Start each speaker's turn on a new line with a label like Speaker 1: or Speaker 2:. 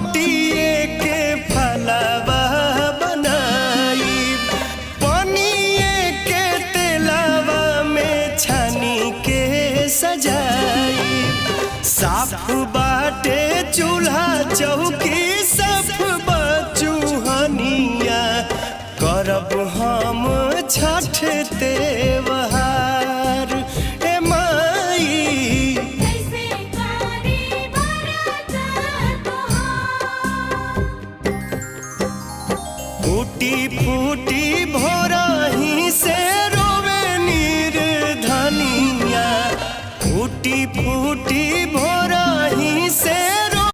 Speaker 1: मटिए के फलवा बनाई, पनिए के तेलवा में छानी के सजाई। साफ बाटे चूल्हा चौकी